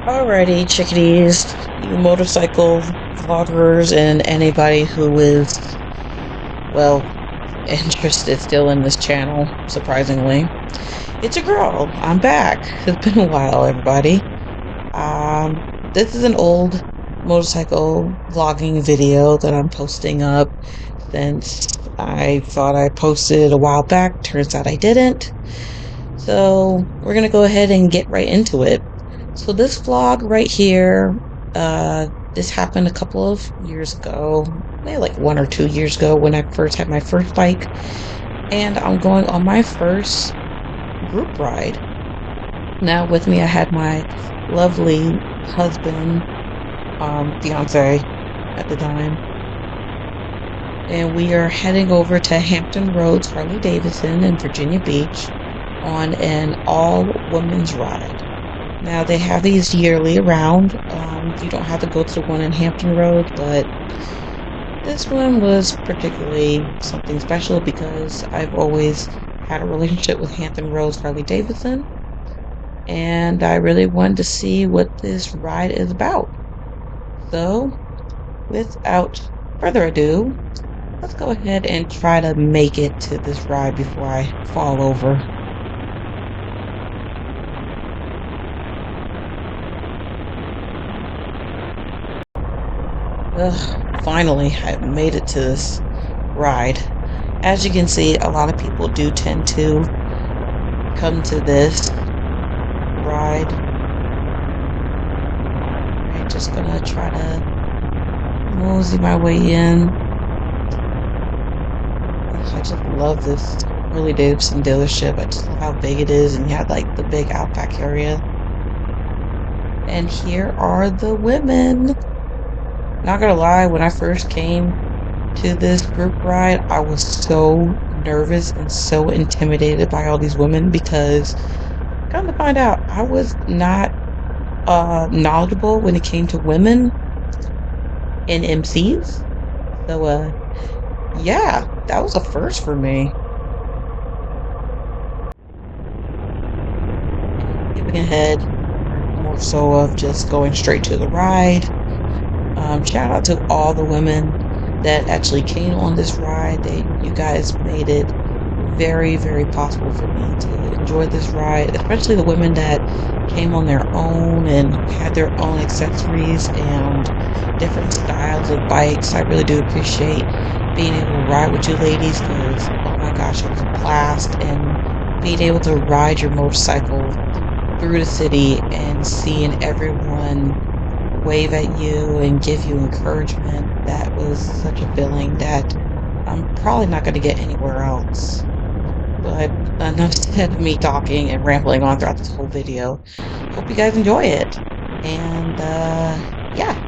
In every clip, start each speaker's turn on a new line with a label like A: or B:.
A: Alrighty, chickadees, you motorcycle vloggers, and anybody who is, well, interested still in this channel, surprisingly. It's a girl. I'm back. It's been a while, everybody. This is an old motorcycle vlogging video that I'm posting up since I thought I posted a while back. Turns out I didn't. So we're gonna go ahead and get right into it. So this vlog right here, this happened a couple of years ago, maybe like 1 or 2 years ago when I first had my first bike, and I'm going on my first group ride. Now with me I had my lovely husband, fiance at the time, and we are heading over to Hampton Roads, Harley Davidson in Virginia Beach on an all-women's ride. Now they have these yearly around. You don't have to go to the one in Hampton Road, but this one was particularly something special because I've always had a relationship with Hampton Roads Harley Davidson, and I really wanted to see what this ride is about. So, without further ado, let's go ahead and try to make it to this ride before I fall over. Finally, I made it to this ride. As you can see, a lot of people do tend to come to this ride. I'm just gonna try to mosey my way in. I just love this Harley Davidson dealership. I just love how big it is, and you have like the big Outback area. And here are the women. Not gonna lie, when I first came to this group ride, I was so nervous and so intimidated by all these women because, come to find out, I was not knowledgeable when it came to women in MCs. So yeah, that was a first for me. Skipping ahead, more so of just going straight to the ride. Shout out to all the women that actually came on this ride. You guys made it very, very possible for me to enjoy this ride, especially the women that came on their own and had their own accessories and different styles of bikes. I really do appreciate being able to ride with you ladies because, oh my gosh, it was a blast. And being able to ride your motorcycle through the city and seeing everyone wave at you and give you encouragement, that was such a feeling that I'm probably not going to get anywhere else. But enough said of me talking and rambling on throughout this whole video. Hope you guys enjoy it. And yeah.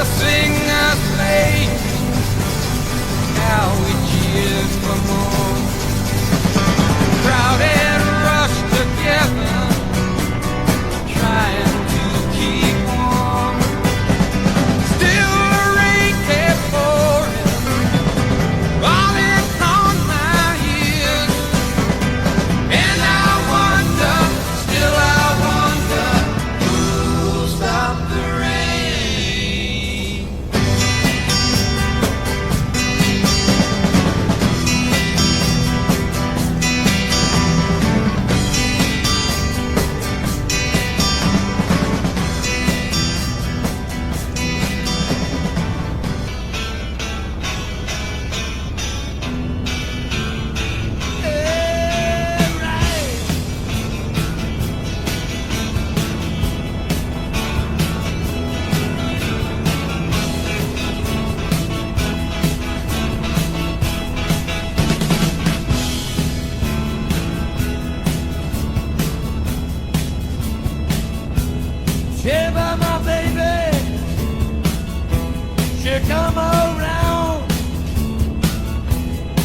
B: sing a slave. Now we cheer for more. Crowded rush together, trying to keep warm. Still the rain kept pouring, falling on my ears. And I wonder, still I wonder, who'll stop the rain? Shiver my baby, she come around,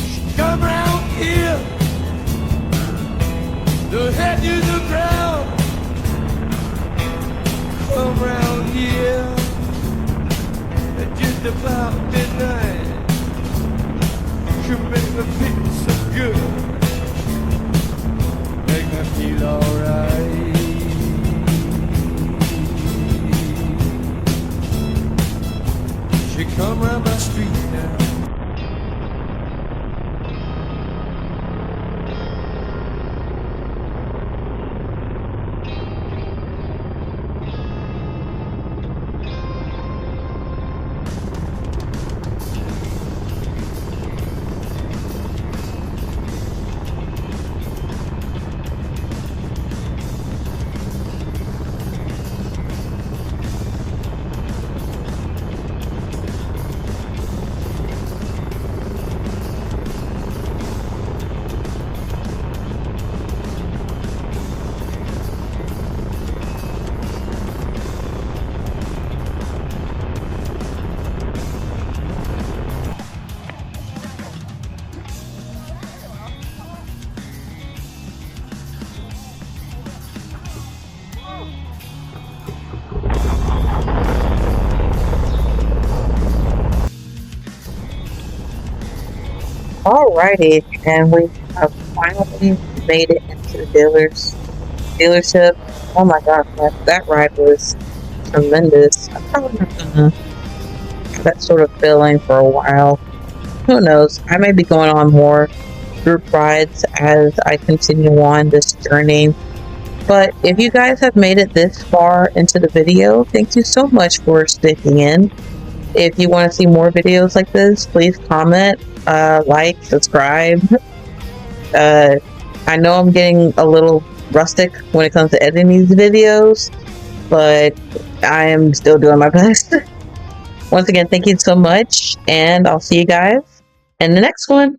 B: she come round here, the head to the ground, come round here, at just about midnight, she make me feel so good, make me feel alright. She come round my street now.
A: Alrighty, and we have finally made it into the dealership. Oh my gosh, that ride was tremendous. I'm probably not gonna have that sort of feeling for a while. Who knows? I may be going on more group rides as I continue on this journey. But if you guys have made it this far into the video, thank you so much for sticking in. If you want to see more videos like this, please comment, like, subscribe. I know I'm getting a little rustic when it comes to editing these videos, but I am still doing my best. Once again, thank you so much, and I'll see you guys in the next one.